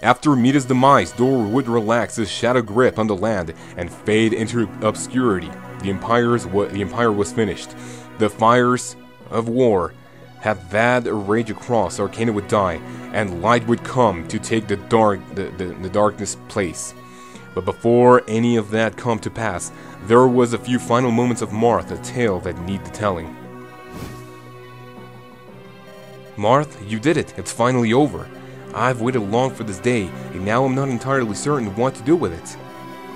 After Mita's demise, Dor would relax his shadow grip on the land and fade into obscurity. The Empire was finished. The fires of war had that rage across, Arcana would die, and light would come to take the darkness place. But before any of that come to pass, there was a few final moments of Marth, a tale that need the telling. Marth, you did it. It's finally over. I've waited long for this day, and now I'm not entirely certain what to do with it.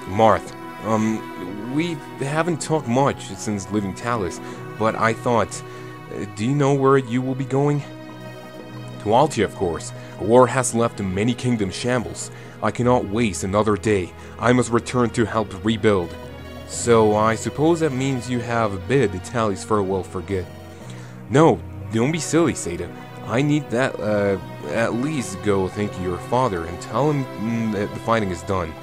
Marth, we haven't talked much since leaving Talus, but I thought, do you know where you will be going? To Altia, of course. War has left many kingdoms shambles. I cannot waste another day. I must return to help rebuild. So I suppose that means you have bid Tali's farewell for good. No, don't be silly, Seda. I need that, at least go thank your father and tell him that the fighting is done.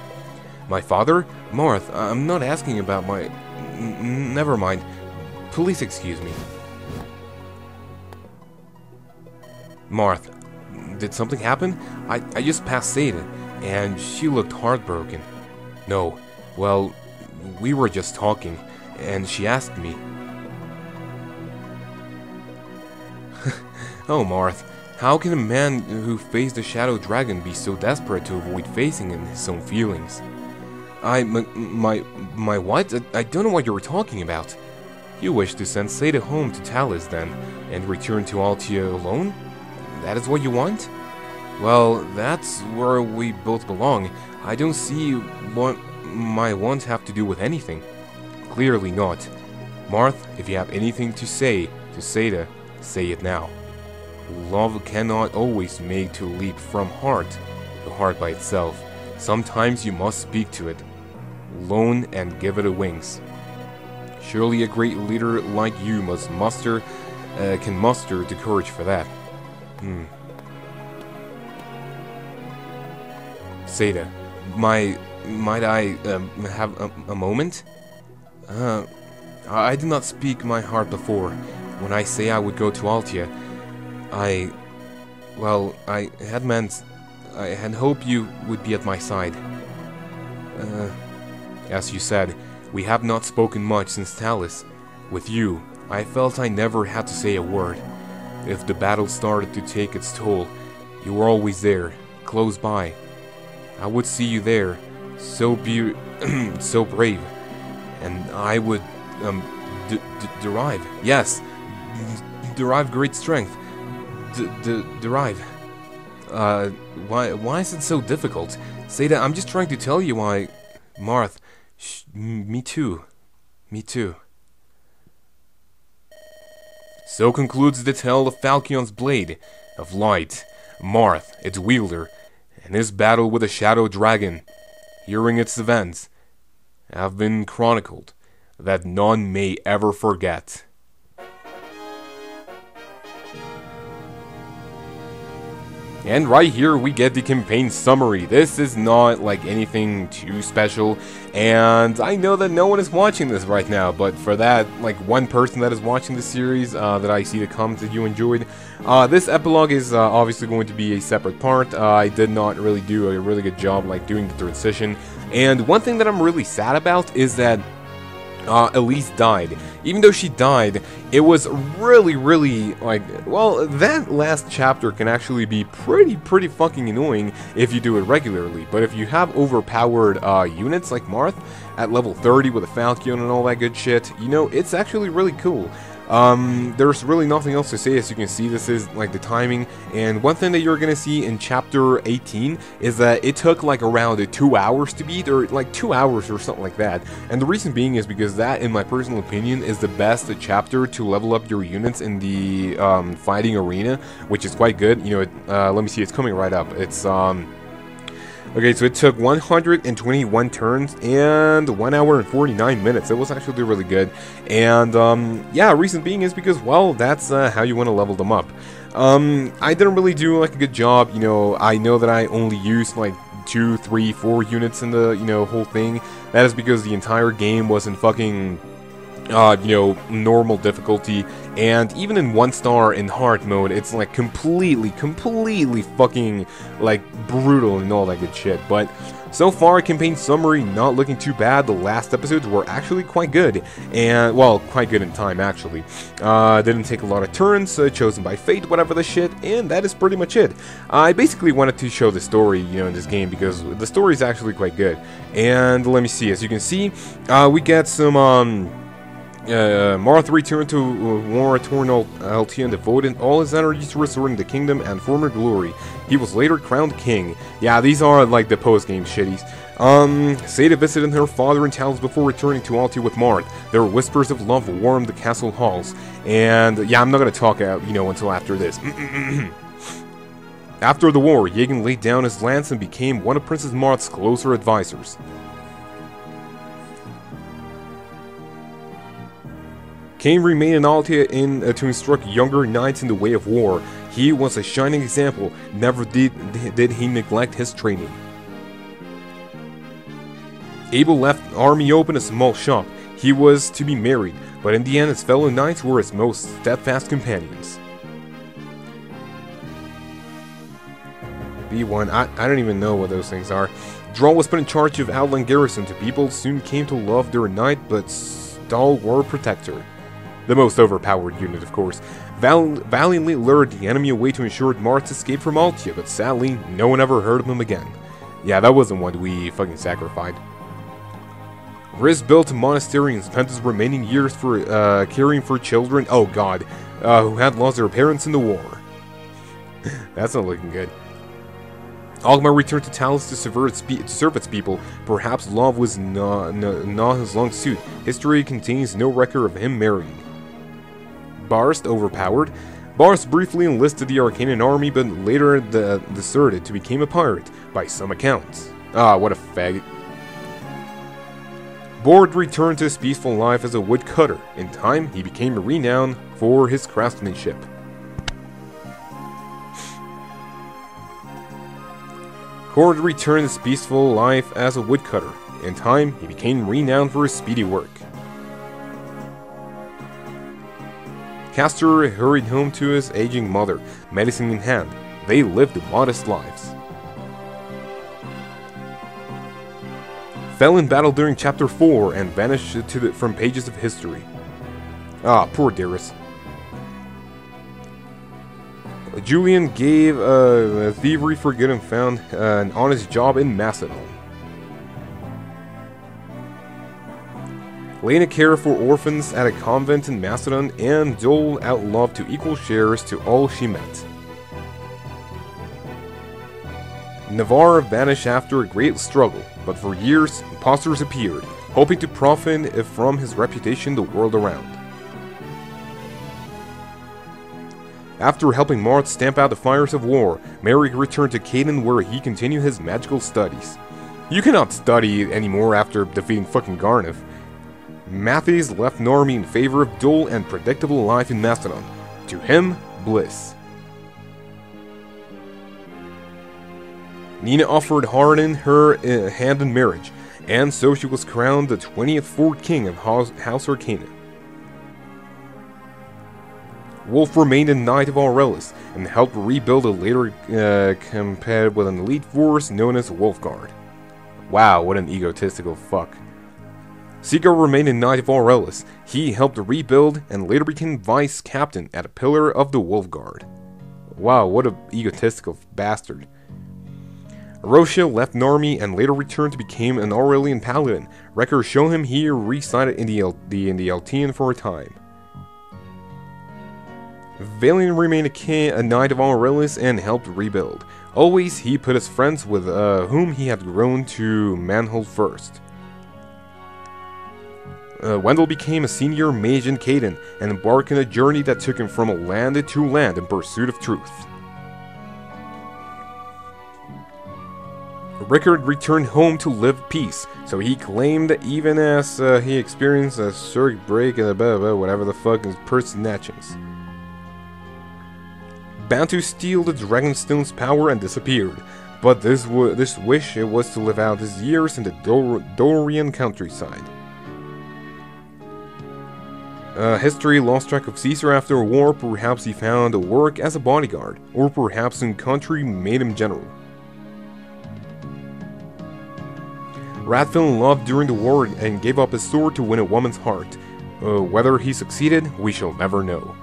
My father? Marth, I'm not asking about my... never mind. Please excuse me. Marth, did something happen? I just passed Seda, and she looked heartbroken. No, well, we were just talking, and she asked me. Oh, Marth, how can a man who faced the Shadow Dragon be so desperate to avoid facing his own feelings? My what? I don't know what you were talking about. You wish to send Seda home to Talus, then, and return to Altia alone? That is what you want? Well, that's where we both belong. I don't see what my wants have to do with anything. Clearly not. Marth, if you have anything to say to Seda, say it now. Love cannot always make to leap from heart to heart by itself. Sometimes you must speak to it, alone, and give it a wings. Surely a great leader like you must can muster the courage for that. Seda, might I have a moment? I did not speak my heart before. When I say I would go to Altia, I had hoped you would be at my side. As you said, we have not spoken much since Talus. With you, I felt I never had to say a word. If the battle started to take its toll, you were always there, close by. I would see you there, so brave, and I would derive great strength. Derive. Why is it so difficult? Seda, I'm just trying to tell you why. Marth, me too. Me too. So concludes the tale of Falchion's Blade of Light, Marth, its wielder, and his battle with the Shadow Dragon. Hearing its events have been chronicled, that none may ever forget. And right here we get the campaign summary. This is not like anything too special, and I know that no one is watching this right now, but for that like one person that is watching the series that I see the comments that you enjoyed, this epilogue is obviously going to be a separate part. I did not really do a really good job like doing the transition, and one thing that I'm really sad about is that Elise died. Even though she died, it was really like, well, that last chapter can actually be pretty fucking annoying if you do it regularly. But if you have overpowered units like Marth at level 30 with a Falchion and all that good shit, you know, it's actually really cool. There's really nothing else to say. As you can see, this is like the timing, and one thing that you're gonna see in chapter 18 is that it took like around 2 hours to beat, or like 2 hours or something like that, and the reason being is because that, in my personal opinion, is the best chapter to level up your units in the fighting arena, which is quite good. You know, let me see, it's coming right up. It's okay, so it took 121 turns and 1 hour and 49 minutes. It was actually really good. And, yeah, reason being is because, well, that's how you want to level them up. I didn't really do, like, a good job. You know, I know that I only used, like, 2, 3, 4 units in the, you know, whole thing. That is because the entire game was in fucking normal difficulty, and even in 1-star in hard mode, it's like completely fucking like brutal and all that good shit. But so far, campaign summary not looking too bad. The last episodes were actually quite good, and well, quite good in time actually. Didn't take a lot of turns, chosen by fate, whatever the shit, and that is pretty much it. I basically wanted to show the story, in this game because the story is actually quite good. And let me see, as you can see, we get some Marth returned to war-torn LT and devoted all his energies to restoring the kingdom and former glory. He was later crowned king. Yeah, these are like the post-game shitties. Seda visited her father in Talos before returning to Altia with Marth. There were whispers of love warmed the castle halls. And yeah, I'm not gonna talk out, until after this. After the war, Yagan laid down his lance and became one of Princess Marth's closer advisors. Cain remained in Altia to instruct younger knights in the way of war. He was a shining example, never did he neglect his training. Abel left army open a small shop. He was to be married, but in the end his fellow knights were his most steadfast companions. B1, I don't even know what those things are. Draw was put in charge of Outland Garrison. The people soon came to love their knight, but stalwart protector. The most overpowered unit, of course. Valiantly lured the enemy away to ensure Marth's escape from Altia, but sadly, no one ever heard of him again. Yeah, that wasn't one we fucking sacrificed. Riz built a monastery and spent his remaining years for caring for children, oh god, who had lost their parents in the war. That's not looking good. Ogmar returned to Talos to serve its people. Perhaps love was not his long suit. History contains no record of him marrying. Barst, overpowered. Barst briefly enlisted the Arcanian army, but later deserted to become a pirate, by some accounts. Ah, what a faggot. Bord returned to his peaceful life as a woodcutter. In time, he became renowned for his craftsmanship. Cord returned his peaceful life as a woodcutter. In time, he became renowned for his speedy work. Castor hurried home to his aging mother, medicine in hand. They lived modest lives. Fell in battle during Chapter 4 and vanished from pages of history. Ah, poor Darius. Julian gave thievery for good and found an honest job in Macedon. Lena cared for orphans at a convent in Macedon and doled out love to equal shares to all she met. Navarre vanished after a great struggle, but for years, imposters appeared, hoping to profit from his reputation the world around. After helping Marth stamp out the fires of war, Merrick returned to Caden where he continued his magical studies. You cannot study anymore after defeating fucking Garneth. Matthews left Narmi in favor of dull and predictable life in Macedon. To him, bliss. Nina offered Hardin her hand in marriage, and so she was crowned the 24th king of House Arcana. Wolf remained a knight of Aurelis, and helped rebuild a later compared with an elite force known as Wolfguard. Wow, what an egotistical fuck. Seagull remained a knight of Aurelis. He helped rebuild and later became vice captain at a pillar of the Wolfguard. Wow, what an egotistical bastard. Roshia left Narmi and later returned to become an Aurelian paladin. Records show him he resided in the Altian for a time. Valiant remained a knight of Aurelis and helped rebuild. Always he put his friends with whom he had grown to manhood first. Wendell became a senior mage in Caden and embarked on a journey that took him from land to land in pursuit of truth. Rickard returned home to live peace, so he claimed even as he experienced a circuit break and whatever the fuck is purse snatchings. Bound to steal the Dragonstone's power and disappeared, but this wish was to live out his years in the Dorian countryside. History lost track of Caesar after a war. Perhaps he found work as a bodyguard, or perhaps in country made him general. Rat fell in love during the war and gave up his sword to win a woman's heart. Whether he succeeded, we shall never know.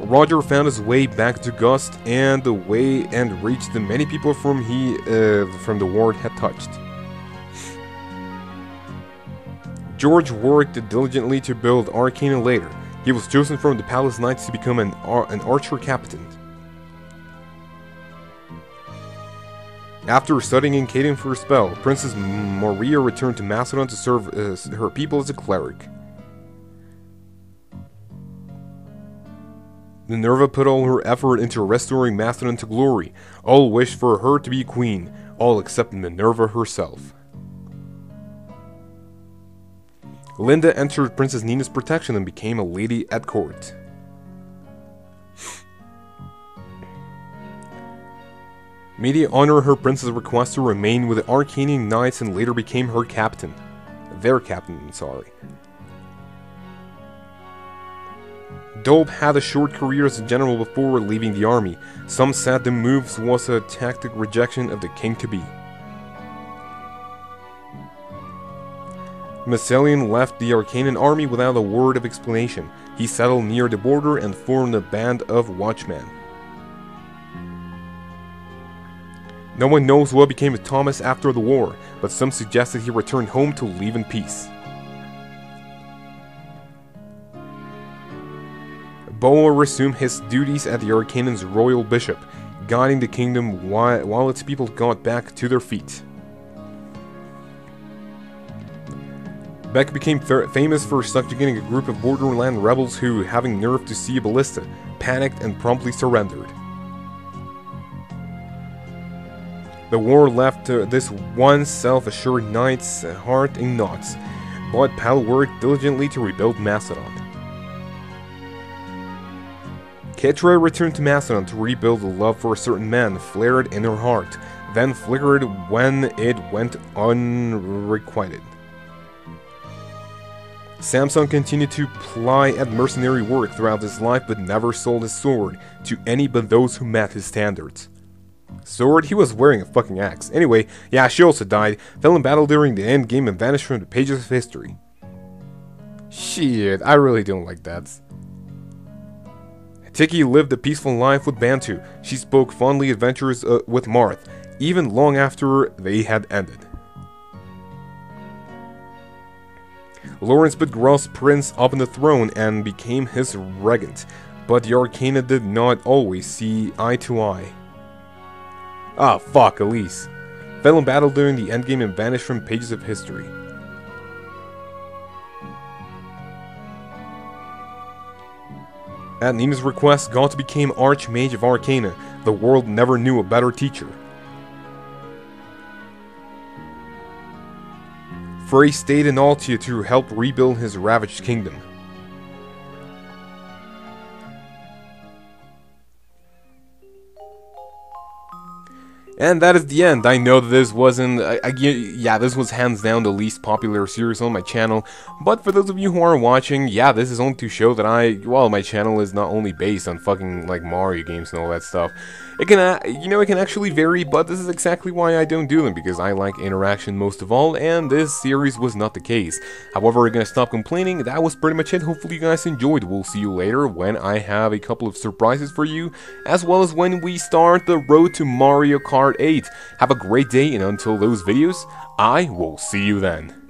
Roger found his way back to Gust and reached the many people from the war had touched. George worked diligently to build Arcana later. He was chosen from the Palace Knights to become an archer captain. After studying in Caden for a spell, Princess Maria returned to Macedon to serve her people as a cleric. Minerva put all her effort into restoring Macedon to glory. All wished for her to be queen, all except Minerva herself. Linda entered Princess Nina's protection and became a lady at court. Medea honored her prince's request to remain with the Arcanian Knights and later became her captain. Their captain, sorry. Dolb had a short career as a general before leaving the army. Some said the move was a tactic rejection of the king-to-be. Massilian left the Arcanian army without a word of explanation. He settled near the border and formed a band of watchmen. No one knows what became of Thomas after the war, but some suggested he returned home to live in peace. Boa resumed his duties as the Arcanian's royal bishop, guiding the kingdom while its people got back to their feet. Beck became famous for subjugating a group of borderland rebels who, having nerve to see a ballista, panicked and promptly surrendered. The war left this once self-assured knight's heart in knots, but Pal worked diligently to rebuild Macedon. Ketra returned to Macedon to rebuild the love for a certain man flared in her heart, then flickered when it went unrequited. Samson continued to ply at mercenary work throughout his life but never sold his sword to any but those who met his standards. Sword? He was wearing a fucking axe. Anyway, yeah, she also died, fell in battle during the endgame and vanished from the pages of history. Shit, I really don't like that. Tiki lived a peaceful life with Bantu. She spoke fondly adventures with Marth, even long after they had ended. Lawrence put Gross Prince up on the throne and became his regent, but the Arcana did not always see eye to eye. Ah, fuck, Elise. Fell in battle during the endgame and vanished from pages of history. At Nina's request, Gaunta became Archmage of Arcana. The world never knew a better teacher. Frey stayed in Altia to help rebuild his ravaged kingdom. And that is the end. I know that this wasn't, yeah, this was hands down the least popular series on my channel, but for those of you who are watching, yeah, this is only to show that well, my channel is not only based on fucking, like, Mario games and all that stuff. It can, you know, it can actually vary, but this is exactly why I don't do them, because I like interaction most of all, and this series was not the case. However, we're gonna stop complaining. That was pretty much it. Hopefully you guys enjoyed. We'll see you later when I have a couple of surprises for you, as well as when we start the road to Mario Kart 8. Have a great day, and until those videos, I will see you then.